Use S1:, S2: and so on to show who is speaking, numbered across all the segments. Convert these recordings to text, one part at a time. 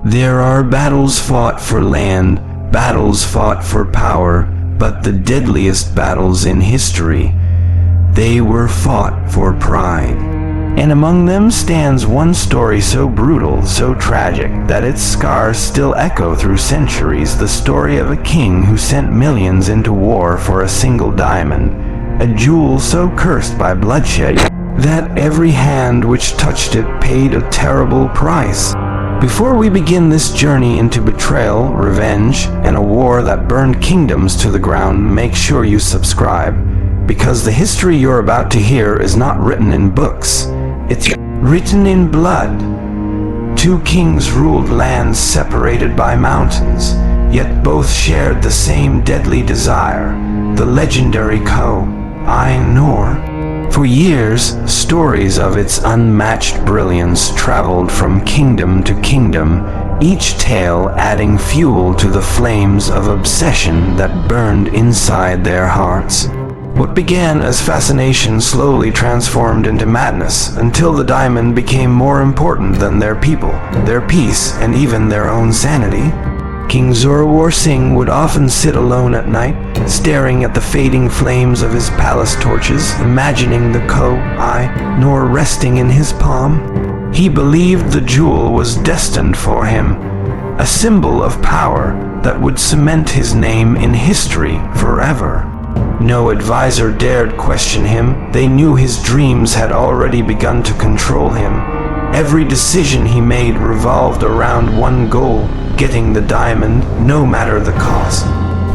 S1: There are battles fought for land, battles fought for power, but the deadliest battles in history, they were fought for pride. And among them stands one story so brutal, so tragic, that its scars still echo through centuries, the story of a king who sent millions into war for a single diamond, a jewel so cursed by bloodshed that every hand which touched it paid a terrible price. Before we begin this journey into betrayal, revenge, and a war that burned kingdoms to the ground, make sure you subscribe, because the history you're about to hear is not written in books. It's written in blood. Two kings ruled lands separated by mountains, yet both shared the same deadly desire, the legendary Koh-i-Noor. For years, stories of its unmatched brilliance traveled from kingdom to kingdom, each tale adding fuel to the flames of obsession that burned inside their hearts. What began as fascination slowly transformed into madness, until the diamond became more important than their people, their peace, and even their own sanity. King Zorawar Singh would often sit alone at night, staring at the fading flames of his palace torches, imagining the Koh-i-Noor resting in his palm. He believed the jewel was destined for him, a symbol of power that would cement his name in history forever. No advisor dared question him. They knew his dreams had already begun to control him. Every decision he made revolved around one goal: getting the diamond, no matter the cost.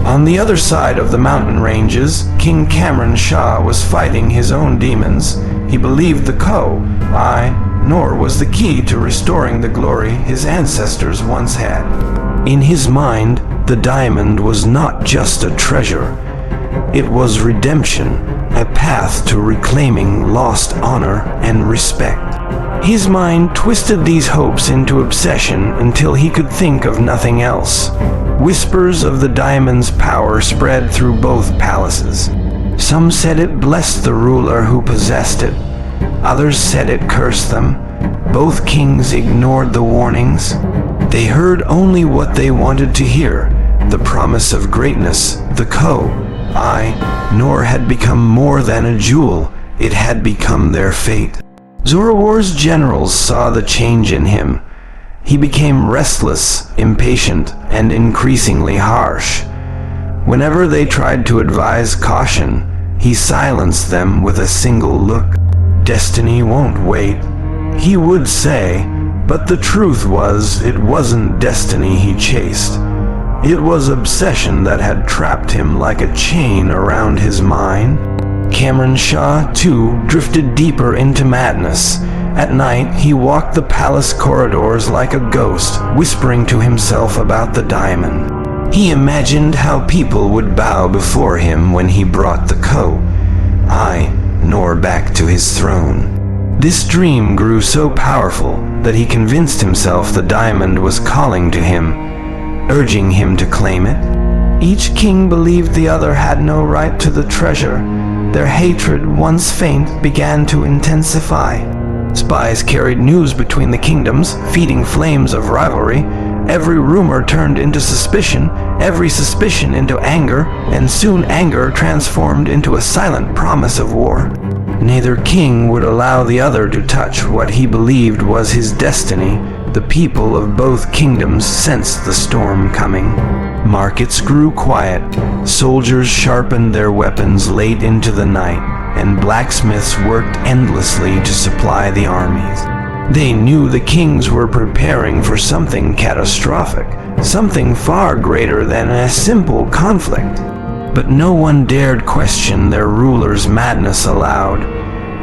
S1: On the other side of the mountain ranges, King Kamran Shah was fighting his own demons. He believed the Koh-i-Noor was the key to restoring the glory his ancestors once had. In his mind, the diamond was not just a treasure. It was redemption, a path to reclaiming lost honor and respect. His mind twisted these hopes into obsession until he could think of nothing else. Whispers of the diamond's power spread through both palaces. Some said it blessed the ruler who possessed it. Others said it cursed them. Both kings ignored the warnings. They heard only what they wanted to hear, the promise of greatness. The Koh-i-Noor had become more than a jewel. It had become their fate. Zorawar's generals saw the change in him. He became restless, impatient, and increasingly harsh. Whenever they tried to advise caution, he silenced them with a single look. "Destiny won't wait," he would say, but the truth was, it wasn't destiny he chased. It was obsession that had trapped him like a chain around his mind. Kamran Shah, too, drifted deeper into madness. At night, he walked the palace corridors like a ghost, whispering to himself about the diamond. He imagined how people would bow before him when he brought the Koh-i-Noor back to his throne. This dream grew so powerful that he convinced himself the diamond was calling to him, urging him to claim it. Each king believed the other had no right to the treasure. Their hatred, once faint, began to intensify. Spies carried news between the kingdoms, feeding flames of rivalry. Every rumor turned into suspicion, every suspicion into anger, and soon anger transformed into a silent promise of war. Neither king would allow the other to touch what he believed was his destiny. The people of both kingdoms sensed the storm coming. Markets grew quiet, soldiers sharpened their weapons late into the night, and blacksmiths worked endlessly to supply the armies. They knew the kings were preparing for something catastrophic, something far greater than a simple conflict. But no one dared question their ruler's madness aloud.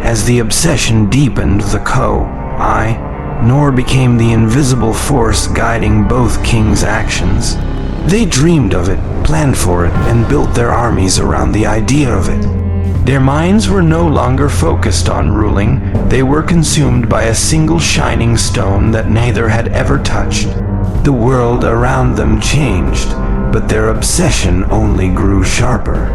S1: As the obsession deepened, the Koh-i-Noor became the invisible force guiding both kings' actions. They dreamed of it, planned for it, and built their armies around the idea of it. Their minds were no longer focused on ruling. They were consumed by a single shining stone that neither had ever touched. The world around them changed, but their obsession only grew sharper.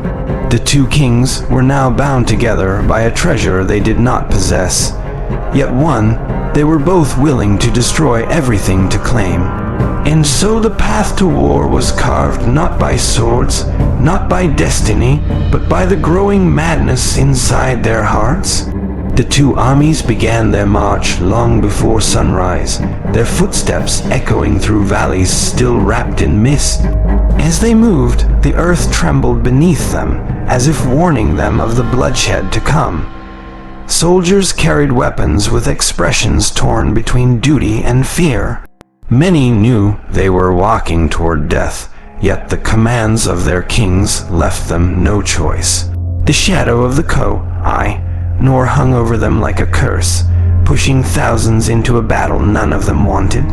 S1: The two kings were now bound together by a treasure they did not possess. Yet one, they were both willing to destroy everything to claim. And so the path to war was carved not by swords, not by destiny, but by the growing madness inside their hearts. The two armies began their march long before sunrise, their footsteps echoing through valleys still wrapped in mist. As they moved, the earth trembled beneath them, as if warning them of the bloodshed to come. Soldiers carried weapons with expressions torn between duty and fear. Many knew they were walking toward death, yet the commands of their kings left them no choice. The shadow of the Koh-i-Noor hung over them like a curse, pushing thousands into a battle none of them wanted.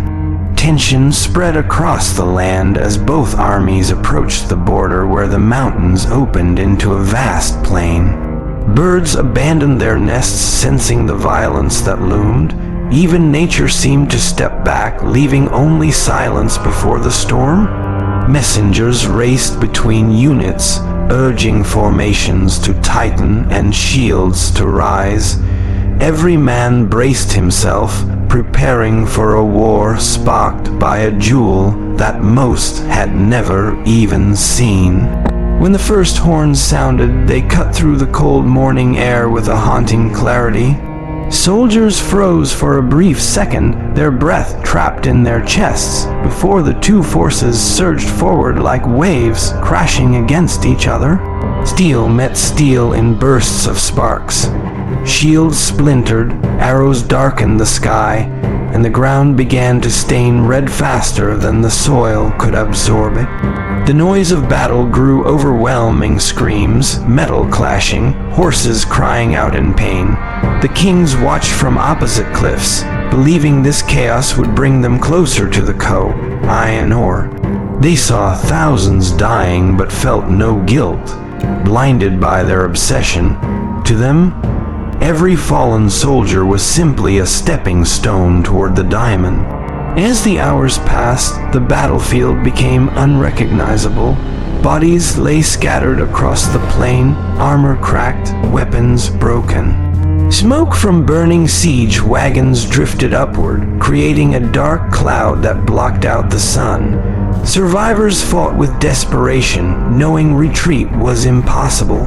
S1: Tension spread across the land as both armies approached the border where the mountains opened into a vast plain. Birds abandoned their nests, sensing the violence that loomed. Even nature seemed to step back, leaving only silence before the storm. Messengers raced between units, urging formations to tighten and shields to rise. Every man braced himself, preparing for a war sparked by a jewel that most had never even seen. When the first horns sounded, they cut through the cold morning air with a haunting clarity. Soldiers froze for a brief second, their breath trapped in their chests, before the two forces surged forward like waves crashing against each other. Steel met steel in bursts of sparks. Shields splintered, arrows darkened the sky, and the ground began to stain red faster than the soil could absorb it. The noise of battle grew overwhelming, screams, metal clashing, horses crying out in pain. The kings watched from opposite cliffs, believing this chaos would bring them closer to the Koh-i-Noor. They saw thousands dying but felt no guilt, blinded by their obsession. To them, every fallen soldier was simply a stepping stone toward the diamond. As the hours passed, the battlefield became unrecognizable. Bodies lay scattered across the plain, armor cracked, weapons broken. Smoke from burning siege wagons drifted upward, creating a dark cloud that blocked out the sun. Survivors fought with desperation, knowing retreat was impossible.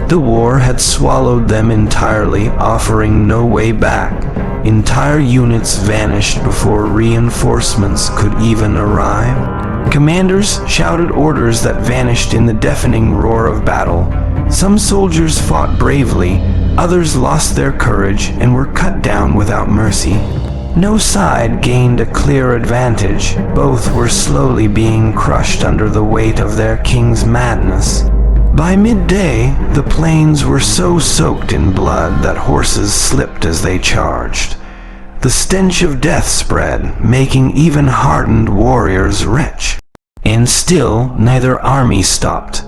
S1: The war had swallowed them entirely, offering no way back. Entire units vanished before reinforcements could even arrive. Commanders shouted orders that vanished in the deafening roar of battle. Some soldiers fought bravely, others lost their courage and were cut down without mercy. No side gained a clear advantage. Both were slowly being crushed under the weight of their king's madness. By midday, the plains were so soaked in blood that horses slipped as they charged. The stench of death spread, making even hardened warriors retch. And still, neither army stopped.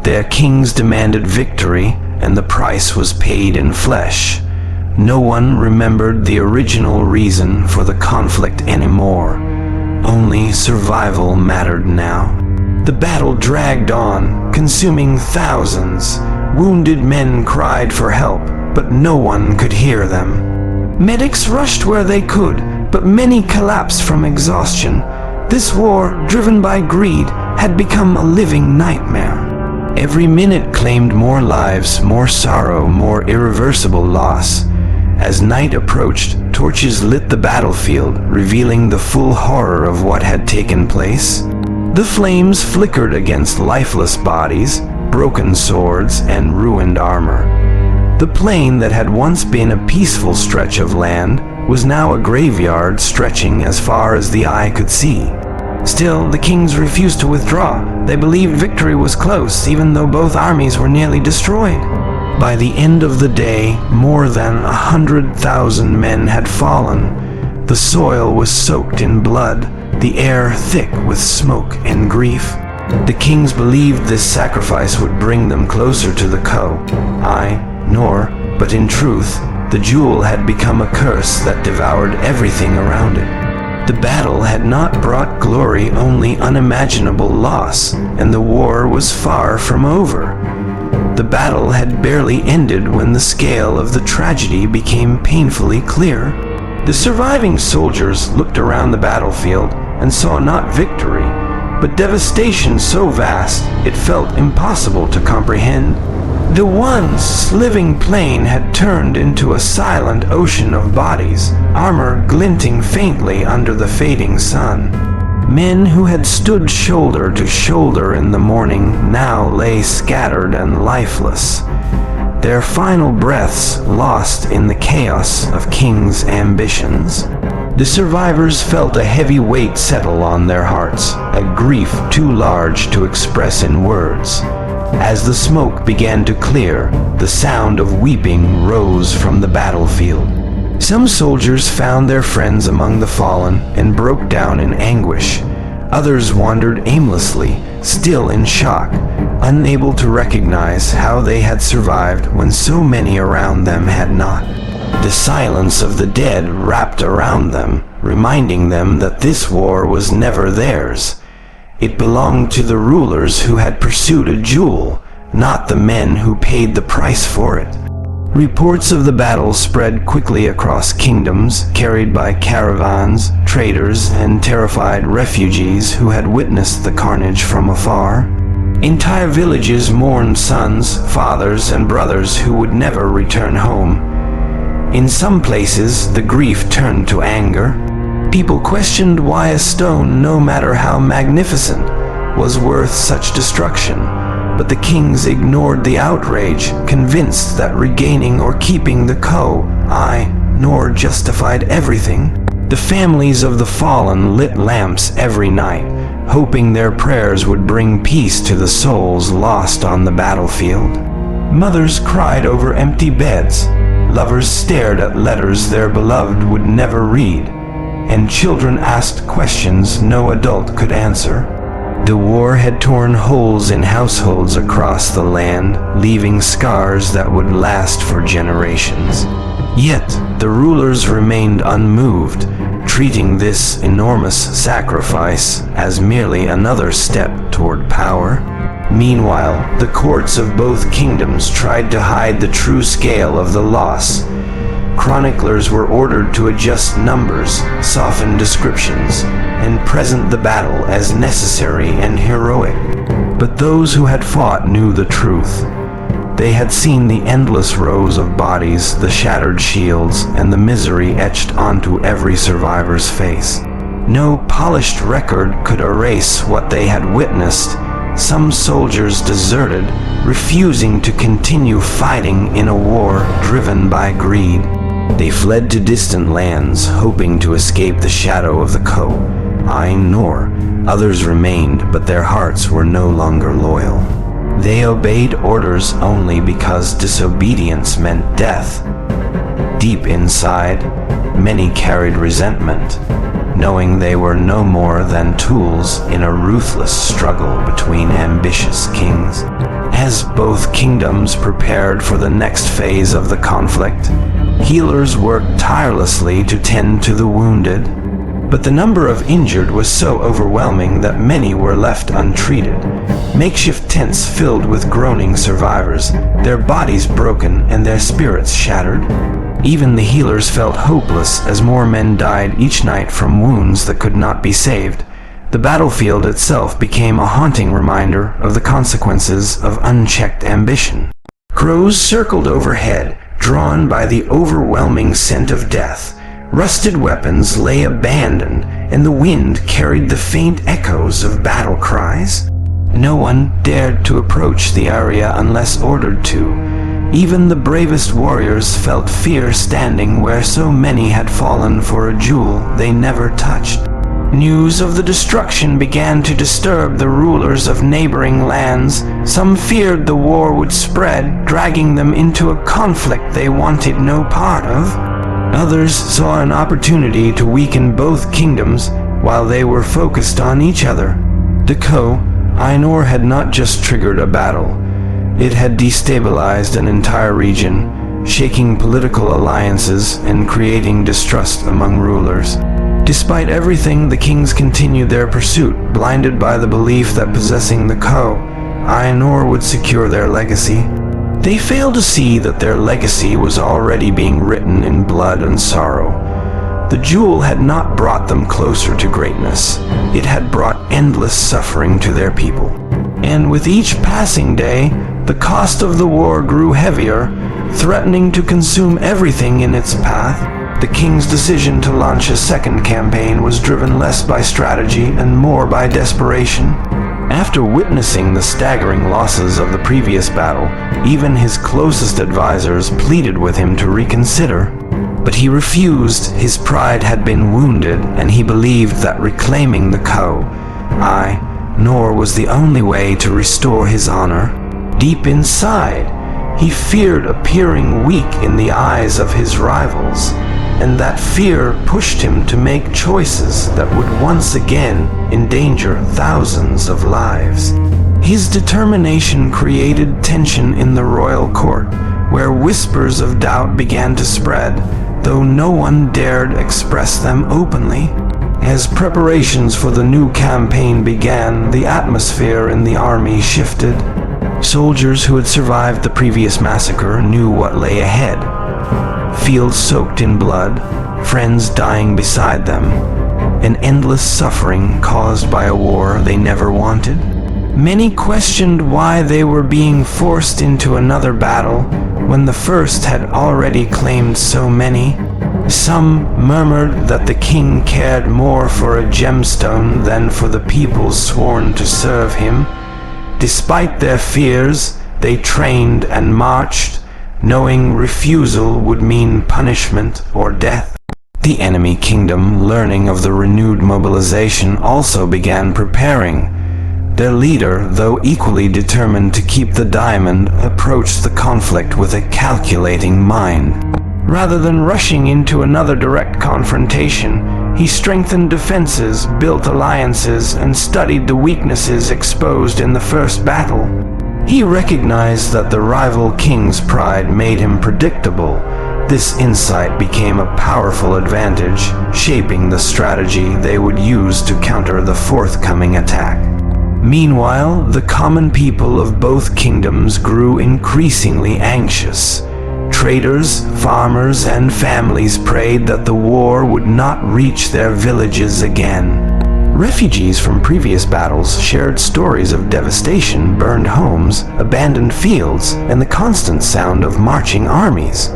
S1: Their kings demanded victory, and the price was paid in flesh. No one remembered the original reason for the conflict anymore. Only survival mattered now. The battle dragged on, consuming thousands. Wounded men cried for help, but no one could hear them. Medics rushed where they could, but many collapsed from exhaustion. This war, driven by greed, had become a living nightmare. Every minute claimed more lives, more sorrow, more irreversible loss. As night approached, torches lit the battlefield, revealing the full horror of what had taken place. The flames flickered against lifeless bodies, broken swords, and ruined armor. The plain that had once been a peaceful stretch of land was now a graveyard stretching as far as the eye could see. Still, the kings refused to withdraw. They believed victory was close, even though both armies were nearly destroyed. By the end of the day, more than 100,000 men had fallen. The soil was soaked in blood, the air thick with smoke and grief. The kings believed this sacrifice would bring them closer to the Koh-i-Noor, but in truth, the jewel had become a curse that devoured everything around it. The battle had not brought glory, only unimaginable loss, and the war was far from over. The battle had barely ended when the scale of the tragedy became painfully clear. The surviving soldiers looked around the battlefield, and saw not victory, but devastation so vast it felt impossible to comprehend. The once living plain had turned into a silent ocean of bodies, armor glinting faintly under the fading sun. Men who had stood shoulder to shoulder in the morning now lay scattered and lifeless, their final breaths lost in the chaos of kings' ambitions. The survivors felt a heavy weight settle on their hearts, a grief too large to express in words. As the smoke began to clear, the sound of weeping rose from the battlefield. Some soldiers found their friends among the fallen and broke down in anguish. Others wandered aimlessly, still in shock, unable to recognize how they had survived when so many around them had not. The silence of the dead wrapped around them, reminding them that this war was never theirs. It belonged to the rulers who had pursued a jewel, not the men who paid the price for it. Reports of the battle spread quickly across kingdoms, carried by caravans, traders, and terrified refugees who had witnessed the carnage from afar. Entire villages mourned sons, fathers, and brothers who would never return home. In some places, the grief turned to anger. People questioned why a stone, no matter how magnificent, was worth such destruction. But the kings ignored the outrage, convinced that regaining or keeping the Koh-i-Noor justified everything. The families of the fallen lit lamps every night, hoping their prayers would bring peace to the souls lost on the battlefield. Mothers cried over empty beds, lovers stared at letters their beloved would never read, and children asked questions no adult could answer. The war had torn holes in households across the land, leaving scars that would last for generations. Yet, the rulers remained unmoved, treating this enormous sacrifice as merely another step toward power. Meanwhile, the courts of both kingdoms tried to hide the true scale of the loss. Chroniclers were ordered to adjust numbers, soften descriptions, and present the battle as necessary and heroic. But those who had fought knew the truth. They had seen the endless rows of bodies, the shattered shields, and the misery etched onto every survivor's face. No polished record could erase what they had witnessed. Some soldiers deserted, refusing to continue fighting in a war driven by greed. They fled to distant lands, hoping to escape the shadow of the Koh-i-Noor. Others remained, but their hearts were no longer loyal. They obeyed orders only because disobedience meant death. Deep inside, many carried resentment, knowing they were no more than tools in a ruthless struggle between ambitious kings. As both kingdoms prepared for the next phase of the conflict, healers worked tirelessly to tend to the wounded, but the number of injured was so overwhelming that many were left untreated. Makeshift tents filled with groaning survivors, their bodies broken and their spirits shattered. Even the healers felt hopeless as more men died each night from wounds that could not be saved. The battlefield itself became a haunting reminder of the consequences of unchecked ambition. Crows circled overhead, drawn by the overwhelming scent of death. Rusted weapons lay abandoned, and the wind carried the faint echoes of battle cries. No one dared to approach the area unless ordered to. Even the bravest warriors felt fear standing where so many had fallen for a jewel they never touched. News of the destruction began to disturb the rulers of neighboring lands. Some feared the war would spread, dragging them into a conflict they wanted no part of. Others saw an opportunity to weaken both kingdoms while they were focused on each other. The Koh-i-Noor had not just triggered a battle. It had destabilized an entire region, shaking political alliances and creating distrust among rulers. Despite everything, the kings continued their pursuit, blinded by the belief that possessing the Koh-i-Noor would secure their legacy. They failed to see that their legacy was already being written in blood and sorrow. The The jewel had not brought them closer to greatness. It had brought endless suffering to their people. And with each passing day, the cost of the war grew heavier, threatening to consume everything in its path. The king's decision to launch a second campaign was driven less by strategy and more by desperation. After witnessing the staggering losses of the previous battle, even his closest advisors pleaded with him to reconsider. But he refused. His pride had been wounded, and he believed that reclaiming the Koh-i-Noor was the only way to restore his honor. Deep inside, he feared appearing weak in the eyes of his rivals, and that fear pushed him to make choices that would once again endanger thousands of lives. His determination created tension in the royal court, where whispers of doubt began to spread, though no one dared express them openly. As preparations for the new campaign began, the atmosphere in the army shifted. Soldiers who had survived the previous massacre knew what lay ahead. Fields soaked in blood, friends dying beside them, and endless suffering caused by a war they never wanted. Many questioned why they were being forced into another battle when the first had already claimed so many. Some murmured that the king cared more for a gemstone than for the people sworn to serve him. Despite their fears, they trained and marched, knowing refusal would mean punishment or death. The enemy kingdom, learning of the renewed mobilization, also began preparing. Their leader, though equally determined to keep the diamond, approached the conflict with a calculating mind. Rather than rushing into another direct confrontation, he strengthened defenses, built alliances, and studied the weaknesses exposed in the first battle. He recognized that the rival king's pride made him predictable. This insight became a powerful advantage, shaping the strategy they would use to counter the forthcoming attack. Meanwhile, the common people of both kingdoms grew increasingly anxious. Traders, farmers, and families prayed that the war would not reach their villages again. Refugees from previous battles shared stories of devastation, burned homes, abandoned fields, and the constant sound of marching armies.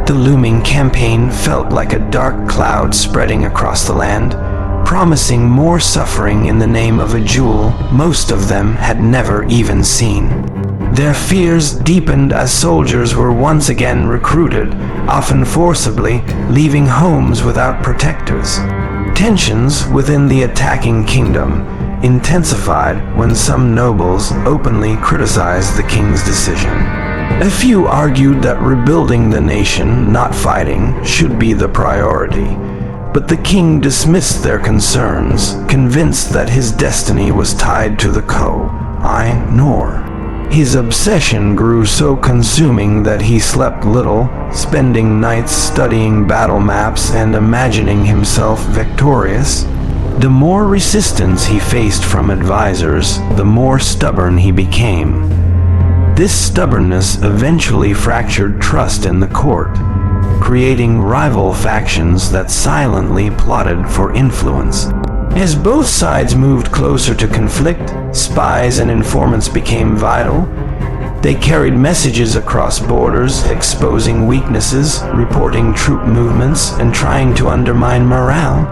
S1: The looming campaign felt like a dark cloud spreading across the land, promising more suffering in the name of a jewel most of them had never even seen. Their fears deepened as soldiers were once again recruited, often forcibly, leaving homes without protectors. Tensions within the attacking kingdom intensified when some nobles openly criticized the king's decision. A few argued that rebuilding the nation, not fighting, should be the priority. But the king dismissed their concerns, convinced that his destiny was tied to the Koh-i-Noor. His obsession grew so consuming that he slept little, spending nights studying battle maps and imagining himself victorious. The more resistance he faced from advisors, the more stubborn he became. This stubbornness eventually fractured trust in the court, creating rival factions that silently plotted for influence. As both sides moved closer to conflict, spies and informants became vital. They carried messages across borders, exposing weaknesses, reporting troop movements, and trying to undermine morale.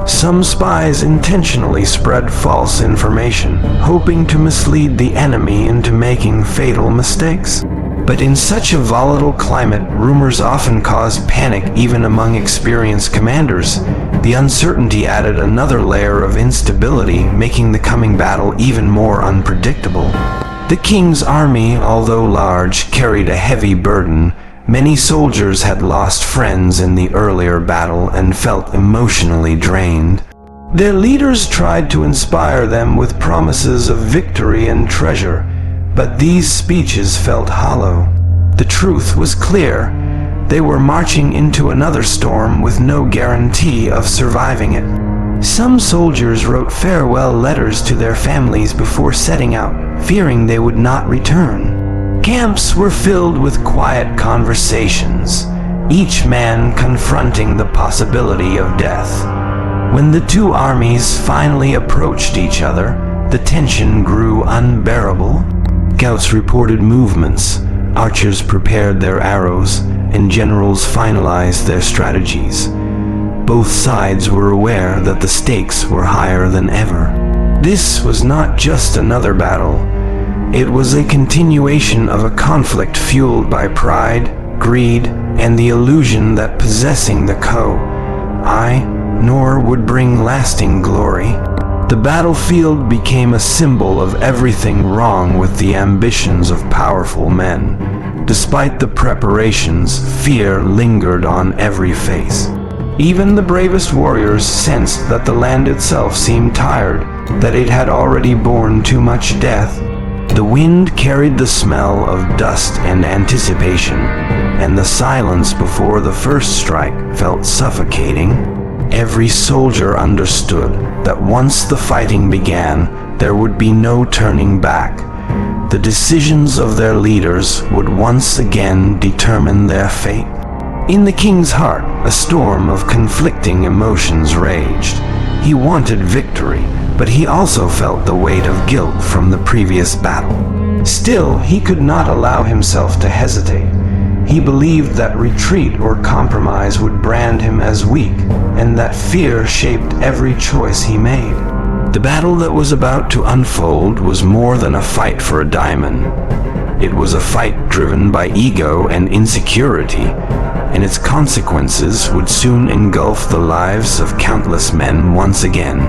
S1: Some spies intentionally spread false information, hoping to mislead the enemy into making fatal mistakes. But in such a volatile climate, rumors often caused panic even among experienced commanders. The uncertainty added another layer of instability, making the coming battle even more unpredictable. The king's army, although large, carried a heavy burden. Many soldiers had lost friends in the earlier battle and felt emotionally drained. Their leaders tried to inspire them with promises of victory and treasure, but these speeches felt hollow. The truth was clear. They were marching into another storm with no guarantee of surviving it. Some soldiers wrote farewell letters to their families before setting out, fearing they would not return. Camps were filled with quiet conversations. each man confronting the possibility of death. When the two armies finally approached each other, the tension grew unbearable. Scouts reported movements, archers prepared their arrows, and generals finalized their strategies. Both sides were aware that the stakes were higher than ever. This was not just another battle. It was a continuation of a conflict fueled by pride, greed, and the illusion that possessing the Koh-i-Noor would bring lasting glory. The battlefield became a symbol of everything wrong with the ambitions of powerful men. Despite the preparations, fear lingered on every face. Even the bravest warriors sensed that the land itself seemed tired, that it had already borne too much death. The wind carried the smell of dust and anticipation, and the silence before the first strike felt suffocating. Every soldier understood that once the fighting began, there would be no turning back. The decisions of their leaders would once again determine their fate. In the king's heart, a storm of conflicting emotions raged. He wanted victory, but he also felt the weight of guilt from the previous battle. Still, he could not allow himself to hesitate. He believed that retreat or compromise would brand him as weak, and that fear shaped every choice he made. The battle that was about to unfold was more than a fight for a diamond. It was a fight driven by ego and insecurity, and its consequences would soon engulf the lives of countless men once again.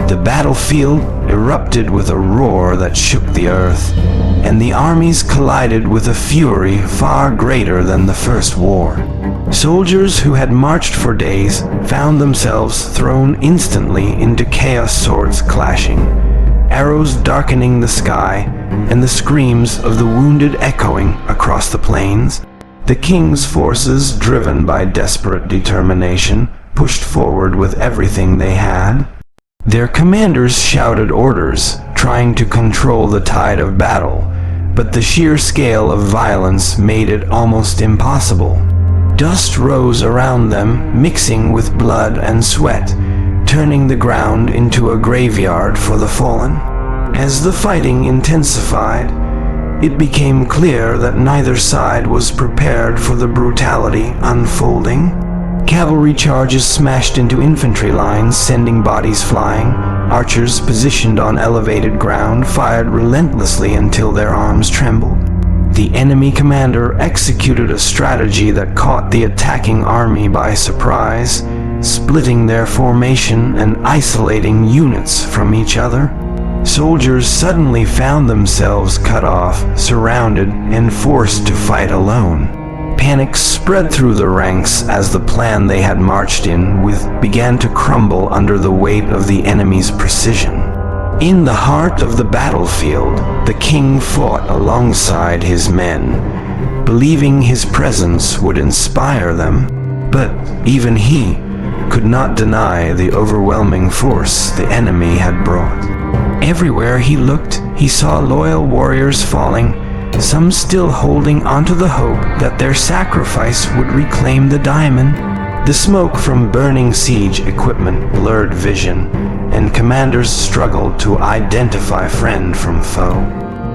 S1: The battlefield erupted with a roar that shook the earth, and the armies collided with a fury far greater than the first war. Soldiers who had marched for days found themselves thrown instantly into chaos, swords clashing, arrows darkening the sky, and the screams of the wounded echoing across the plains. The king's forces, driven by desperate determination, pushed forward with everything they had. Their commanders shouted orders, trying to control the tide of battle, but the sheer scale of violence made it almost impossible. Dust rose around them, mixing with blood and sweat, turning the ground into a graveyard for the fallen. As the fighting intensified, it became clear that neither side was prepared for the brutality unfolding. Cavalry charges smashed into infantry lines, sending bodies flying. Archers positioned on elevated ground fired relentlessly until their arms trembled. The enemy commander executed a strategy that caught the attacking army by surprise, splitting their formation and isolating units from each other. Soldiers suddenly found themselves cut off, surrounded, and forced to fight alone. Panic spread through the ranks as the plan they had marched in with began to crumble under the weight of the enemy's precision. In the heart of the battlefield, the king fought alongside his men, believing his presence would inspire them, but even he could not deny the overwhelming force the enemy had brought. Everywhere he looked, he saw loyal warriors falling, some still holding onto the hope that their sacrifice would reclaim the diamond. The smoke from burning siege equipment blurred vision, and commanders struggled to identify friend from foe.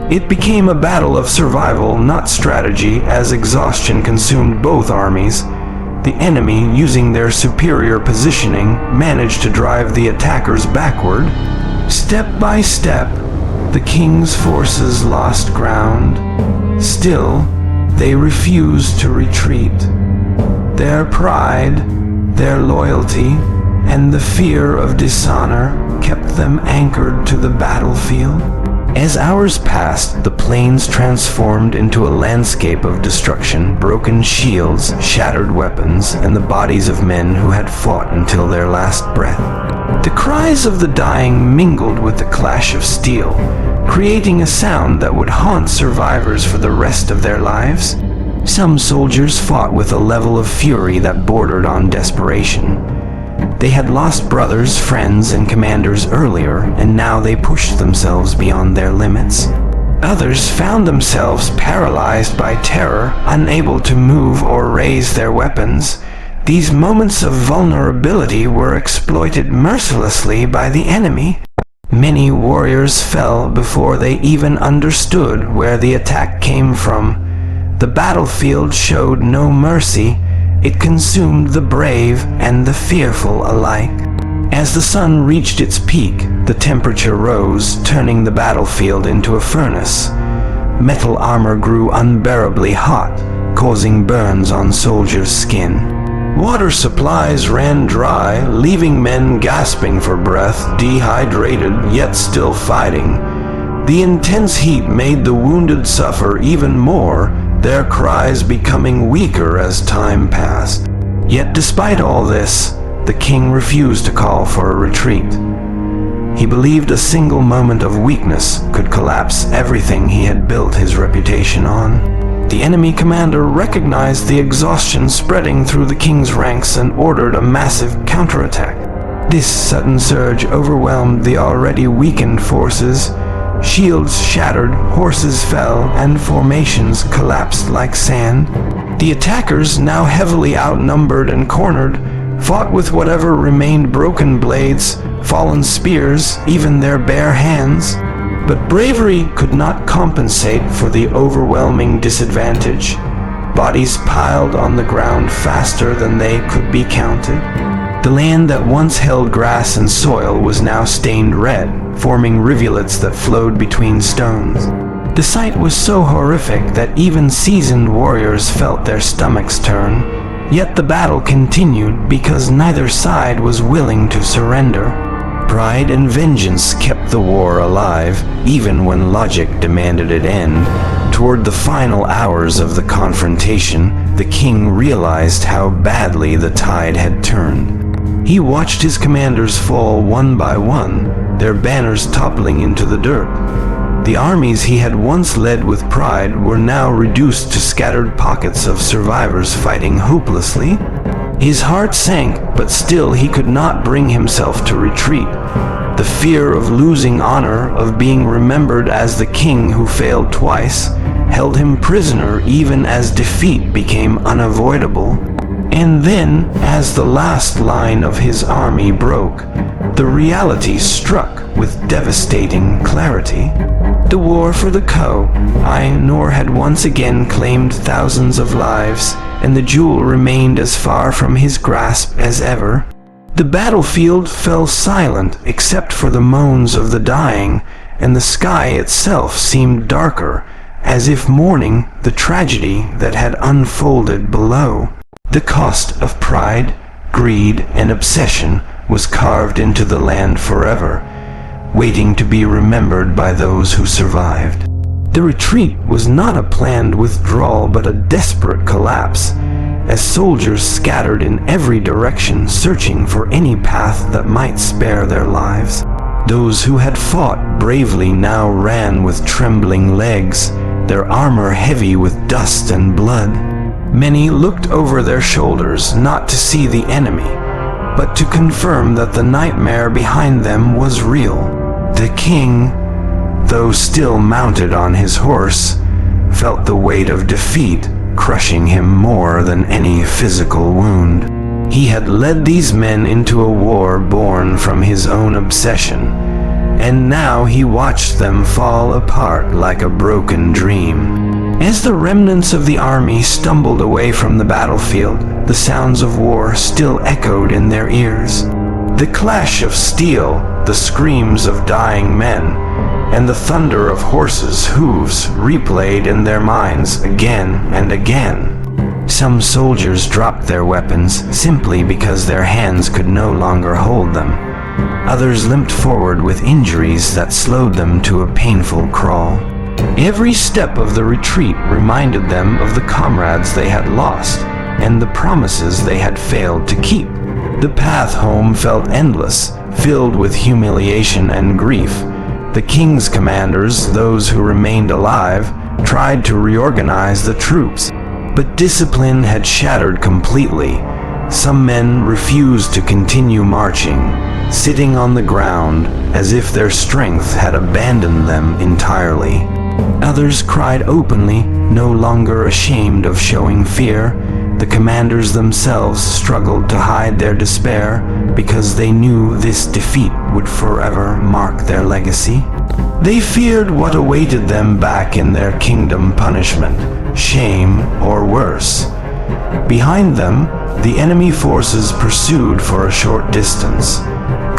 S1: It became a battle of survival, not strategy, as exhaustion consumed both armies. The enemy, using their superior positioning, managed to drive the attackers backward. Step by step, the king's forces lost ground. Still, they refused to retreat. Their pride, their loyalty, and the fear of dishonor kept them anchored to the battlefield. As hours passed, the plains transformed into a landscape of destruction, broken shields, shattered weapons, and the bodies of men who had fought until their last breath. The cries of the dying mingled with the clash of steel, creating a sound that would haunt survivors for the rest of their lives. Some soldiers fought with a level of fury that bordered on desperation. They had lost brothers, friends, and commanders earlier, and now they pushed themselves beyond their limits. Others found themselves paralyzed by terror, unable to move or raise their weapons. These moments of vulnerability were exploited mercilessly by the enemy. Many warriors fell before they even understood where the attack came from. The battlefield showed no mercy. It consumed the brave and the fearful alike. As the sun reached its peak, the temperature rose, turning the battlefield into a furnace. Metal armor grew unbearably hot, causing burns on soldiers' skin. Water supplies ran dry, leaving men gasping for breath, dehydrated yet still fighting. The intense heat made the wounded suffer even more, their cries becoming weaker as time passed. Yet despite all this, the king refused to call for a retreat. He believed a single moment of weakness could collapse everything he had built his reputation on. The enemy commander recognized the exhaustion spreading through the king's ranks and ordered a massive counterattack. This sudden surge overwhelmed the already weakened forces. Shields shattered, horses fell, and formations collapsed like sand. The attackers, now heavily outnumbered and cornered, fought with whatever remained broken blades, fallen spears, even their bare hands. But bravery could not compensate for the overwhelming disadvantage. Bodies piled on the ground faster than they could be counted. The land that once held grass and soil was now stained red, forming rivulets that flowed between stones. The sight was so horrific that even seasoned warriors felt their stomachs turn. Yet the battle continued because neither side was willing to surrender. Pride and vengeance kept the war alive, even when logic demanded it end. Toward the final hours of the confrontation, the king realized how badly the tide had turned. He watched his commanders fall one by one, their banners toppling into the dirt. The armies he had once led with pride were now reduced to scattered pockets of survivors fighting hopelessly. His heart sank, but still he could not bring himself to retreat. The fear of losing honor, of being remembered as the king who failed twice, held him prisoner even as defeat became unavoidable. And then, as the last line of his army broke, the reality struck with devastating clarity. The war for the Koh-i-Noor had once again claimed thousands of lives, and the jewel remained as far from his grasp as ever. The battlefield fell silent except for the moans of the dying, and the sky itself seemed darker, as if mourning the tragedy that had unfolded below. The cost of pride, greed, and obsession was carved into the land forever, waiting to be remembered by those who survived. The retreat was not a planned withdrawal but a desperate collapse, as soldiers scattered in every direction searching for any path that might spare their lives. Those who had fought bravely now ran with trembling legs, their armor heavy with dust and blood. Many looked over their shoulders not to see the enemy, but to confirm that the nightmare behind them was real. The king, though still mounted on his horse, felt the weight of defeat crushing him more than any physical wound. He had led these men into a war born from his own obsession, and now he watched them fall apart like a broken dream. As the remnants of the army stumbled away from the battlefield, the sounds of war still echoed in their ears. The clash of steel, the screams of dying men, and the thunder of horses' hooves replayed in their minds again and again. Some soldiers dropped their weapons simply because their hands could no longer hold them. Others limped forward with injuries that slowed them to a painful crawl. Every step of the retreat reminded them of the comrades they had lost and the promises they had failed to keep. The path home felt endless, filled with humiliation and grief. The king's commanders, those who remained alive, tried to reorganize the troops, but discipline had shattered completely. Some men refused to continue marching, sitting on the ground as if their strength had abandoned them entirely. Others cried openly, no longer ashamed of showing fear. The commanders themselves struggled to hide their despair because they knew this defeat would forever mark their legacy. They feared what awaited them back in their kingdom: punishment, shame, or worse. Behind them, the enemy forces pursued for a short distance,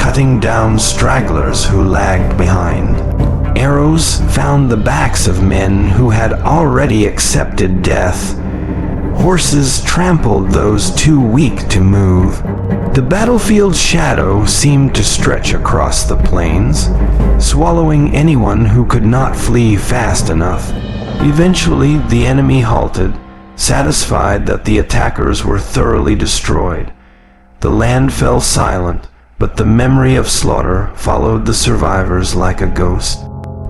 S1: cutting down stragglers who lagged behind. Arrows found the backs of men who had already accepted death. Horses trampled those too weak to move. The battlefield's shadow seemed to stretch across the plains, swallowing anyone who could not flee fast enough. Eventually, the enemy halted, satisfied that the attackers were thoroughly destroyed. The land fell silent, but the memory of slaughter followed the survivors like a ghost.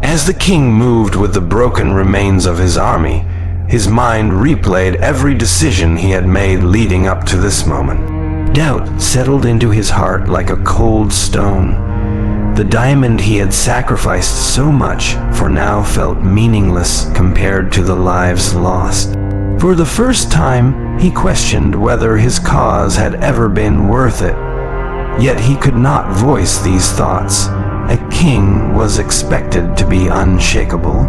S1: As the king moved with the broken remains of his army, his mind replayed every decision he had made leading up to this moment. Doubt settled into his heart like a cold stone. The diamond he had sacrificed so much for now felt meaningless compared to the lives lost. For the first time, he questioned whether his cause had ever been worth it. Yet he could not voice these thoughts. A king was expected to be unshakable.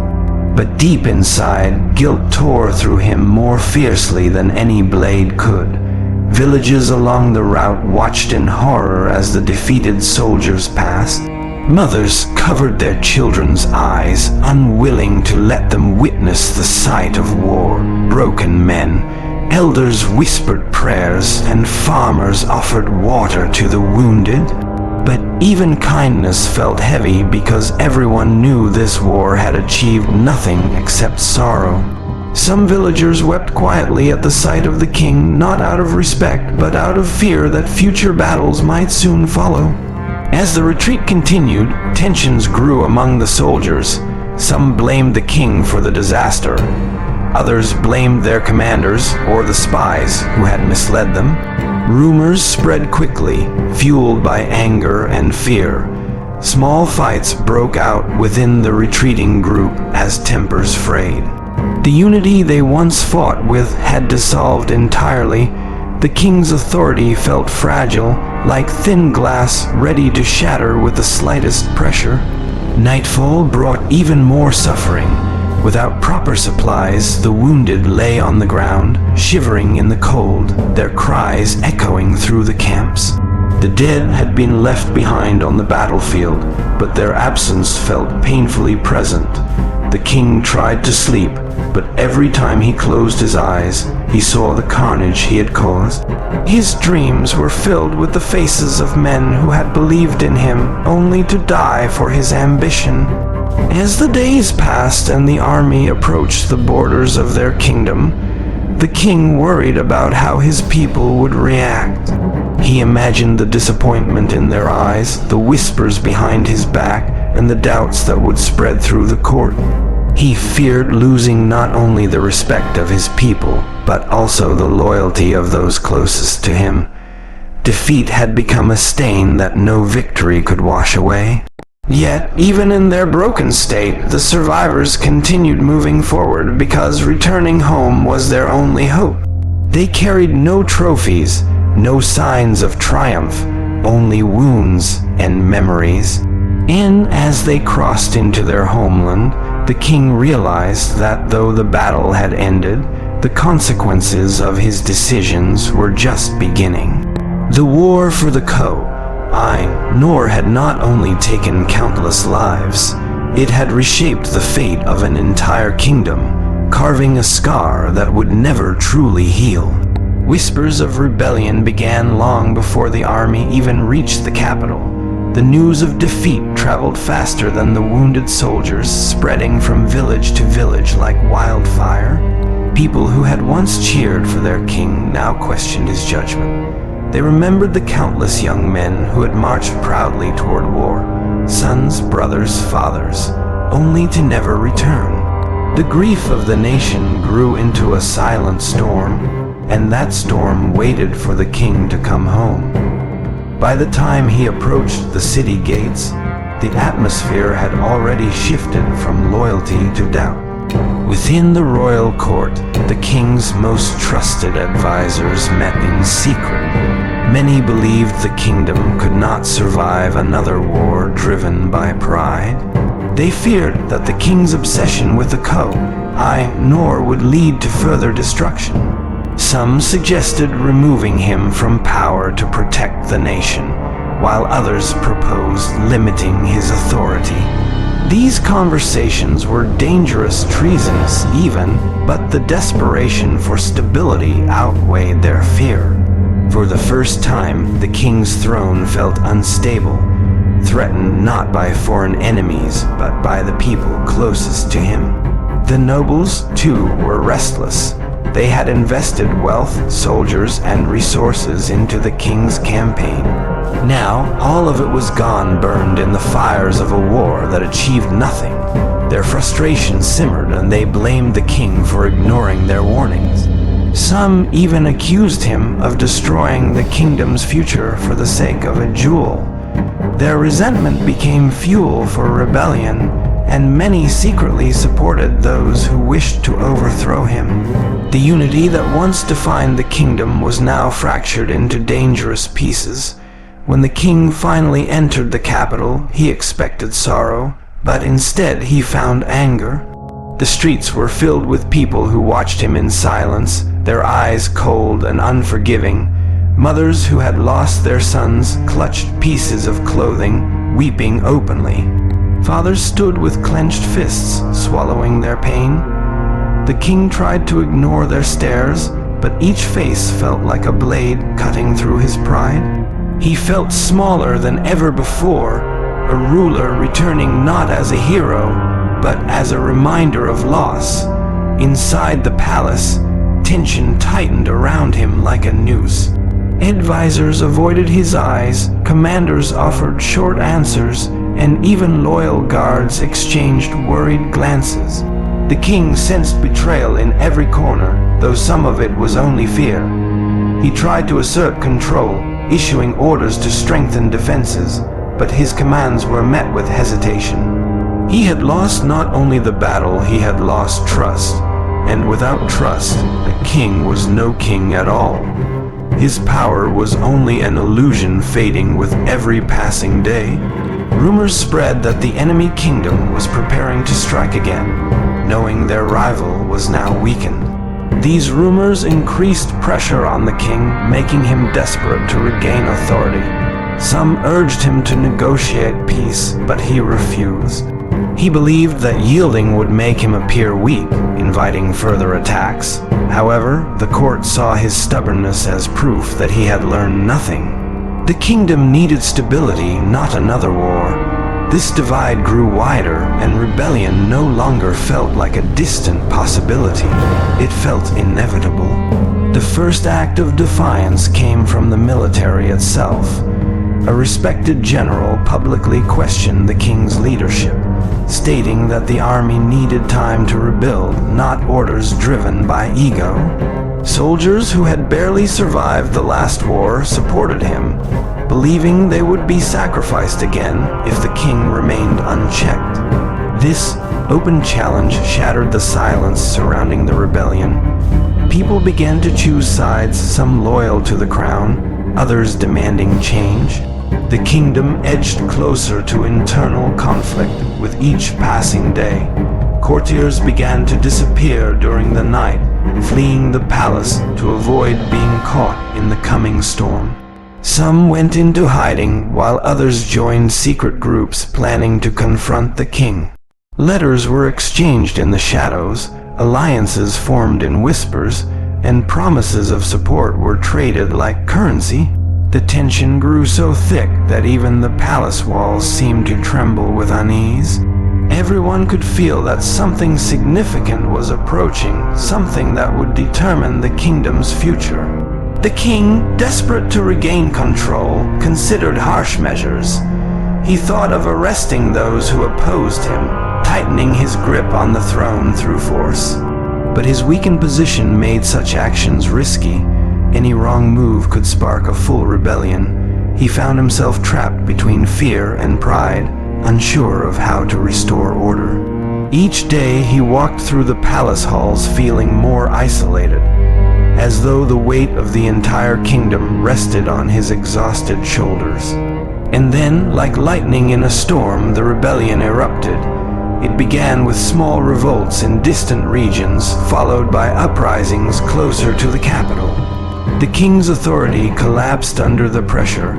S1: But deep inside, guilt tore through him more fiercely than any blade could. Villages along the route watched in horror as the defeated soldiers passed. Mothers covered their children's eyes, unwilling to let them witness the sight of war. Broken men, elders whispered prayers, and farmers offered water to the wounded. But even kindness felt heavy because everyone knew this war had achieved nothing except sorrow. Some villagers wept quietly at the sight of the king, not out of respect, but out of fear that future battles might soon follow. As the retreat continued, tensions grew among the soldiers. Some blamed the king for the disaster. Others blamed their commanders or the spies who had misled them. Rumors spread quickly, fueled by anger and fear. Small fights broke out within the retreating group as tempers frayed. The unity they once fought with had dissolved entirely. The king's authority felt fragile, like thin glass ready to shatter with the slightest pressure. Nightfall brought even more suffering. Without proper supplies, the wounded lay on the ground, shivering in the cold, their cries echoing through the camps. The dead had been left behind on the battlefield, but their absence felt painfully present. The king tried to sleep, but every time he closed his eyes, he saw the carnage he had caused. His dreams were filled with the faces of men who had believed in him, only to die for his ambition. As the days passed and the army approached the borders of their kingdom, the king worried about how his people would react. He imagined the disappointment in their eyes, the whispers behind his back, and the doubts that would spread through the court. He feared losing not only the respect of his people, but also the loyalty of those closest to him. Defeat had become a stain that no victory could wash away. Yet, even in their broken state, the survivors continued moving forward because returning home was their only hope. They carried no trophies, no signs of triumph, only wounds and memories. And as they crossed into their homeland, the king realized that though the battle had ended, the consequences of his decisions were just beginning. The war for the Koh-i-Noor had not only taken countless lives, it had reshaped the fate of an entire kingdom, carving a scar that would never truly heal. Whispers of rebellion began long before the army even reached the capital. The news of defeat traveled faster than the wounded soldiers, spreading from village to village like wildfire. People who had once cheered for their king now questioned his judgment. They remembered the countless young men who had marched proudly toward war, sons, brothers, fathers, only to never return. The grief of the nation grew into a silent storm. and that storm waited for the king to come home. By the time he approached the city gates, the atmosphere had already shifted from loyalty to doubt. Within the royal court, the king's most trusted advisors met in secret. Many believed the kingdom could not survive another war driven by pride. They feared that the king's obsession with the Koh-i-Noor would lead to further destruction. Some suggested removing him from power to protect the nation, while others proposed limiting his authority. These conversations were dangerous, treasonous even, but the desperation for stability outweighed their fear. For the first time, the king's throne felt unstable, threatened not by foreign enemies, but by the people closest to him. The nobles, too, were restless. They had invested wealth, soldiers, and resources into the king's campaign. Now, all of it was gone, burned in the fires of a war that achieved nothing. Their frustration simmered, and they blamed the king for ignoring their warnings. Some even accused him of destroying the kingdom's future for the sake of a jewel. Their resentment became fuel for rebellion, and many secretly supported those who wished to overthrow him. The unity that once defined the kingdom was now fractured into dangerous pieces. When the king finally entered the capital, he expected sorrow, but instead he found anger. The streets were filled with people who watched him in silence, their eyes cold and unforgiving. Mothers who had lost their sons clutched pieces of clothing, weeping openly. Fathers stood with clenched fists, swallowing their pain. The king tried to ignore their stares, but each face felt like a blade cutting through his pride. He felt smaller than ever before, a ruler returning not as a hero, but as a reminder of loss. Inside the palace, tension tightened around him like a noose. Advisors avoided his eyes, commanders offered short answers, and even loyal guards exchanged worried glances. The king sensed betrayal in every corner, though some of it was only fear. He tried to assert control, issuing orders to strengthen defenses, but his commands were met with hesitation. He had lost not only the battle, he had lost trust, and without trust, a king was no king at all. His power was only an illusion fading with every passing day. Rumors spread that the enemy kingdom was preparing to strike again, knowing their rival was now weakened. These rumors increased pressure on the king, making him desperate to regain authority. Some urged him to negotiate peace, but he refused. He believed that yielding would make him appear weak, inviting further attacks. However, the court saw his stubbornness as proof that he had learned nothing. The kingdom needed stability, not another war. This divide grew wider, and rebellion no longer felt like a distant possibility. It felt inevitable. The first act of defiance came from the military itself. A respected general publicly questioned the king's leadership, stating that the army needed time to rebuild, not orders driven by ego. Soldiers who had barely survived the last war supported him, believing they would be sacrificed again if the king remained unchecked. This open challenge shattered the silence surrounding the rebellion. People began to choose sides, some loyal to the crown, others demanding change. The kingdom edged closer to internal conflict with each passing day. Courtiers began to disappear during the night, fleeing the palace to avoid being caught in the coming storm. Some went into hiding, while others joined secret groups planning to confront the king. Letters were exchanged in the shadows, alliances formed in whispers, and promises of support were traded like currency. The tension grew so thick that even the palace walls seemed to tremble with unease. Everyone could feel that something significant was approaching, something that would determine the kingdom's future. The king, desperate to regain control, considered harsh measures. He thought of arresting those who opposed him, tightening his grip on the throne through force. But his weakened position made such actions risky. Any wrong move could spark a full rebellion. He found himself trapped between fear and pride, unsure of how to restore order. Each day he walked through the palace halls feeling more isolated, as though the weight of the entire kingdom rested on his exhausted shoulders. And then, like lightning in a storm, the rebellion erupted. It began with small revolts in distant regions, followed by uprisings closer to the capital. The king's authority collapsed under the pressure,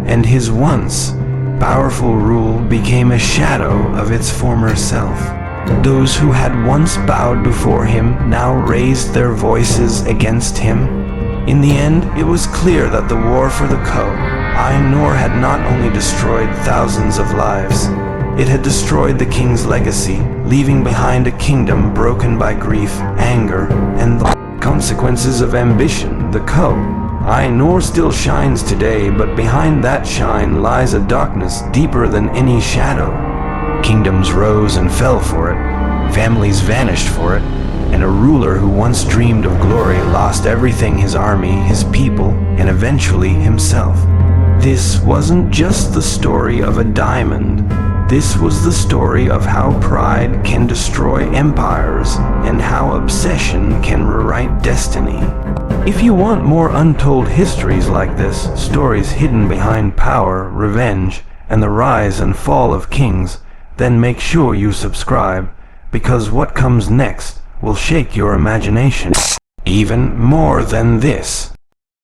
S1: and his once powerful rule became a shadow of its former self. Those who had once bowed before him now raised their voices against him. In the end, it was clear that the war for the Koh-i-Noor had not only destroyed thousands of lives, it had destroyed the king's legacy, leaving behind a kingdom broken by grief, anger, and the consequences of ambition. The Koh-i-Noor still shines today, but behind that shine lies a darkness deeper than any shadow. Kingdoms rose and fell for it, families vanished for it, and a ruler who once dreamed of glory lost everything: his army, his people, and eventually himself. This wasn't just the story of a diamond. This was the story of how pride can destroy empires and how obsession can rewrite destiny. If you want more untold histories like this, stories hidden behind power, revenge, and the rise and fall of kings, then make sure you subscribe, because what comes next will shake your imagination even more than this.